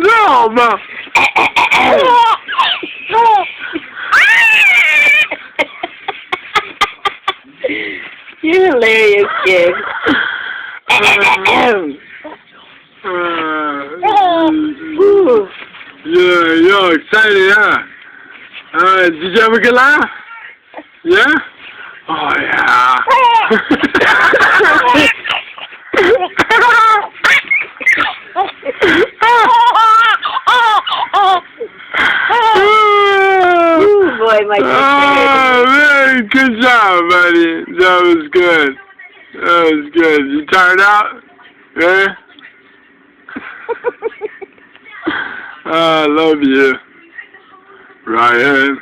No, man. You're hilarious, kid. Yeah, you're excited, huh? Did you have a good laugh? Yeah? Oh, yeah. Boy, my Oh, man, good job, buddy. That was good. That was good. You tired out? Yeah? I love you, Ryan.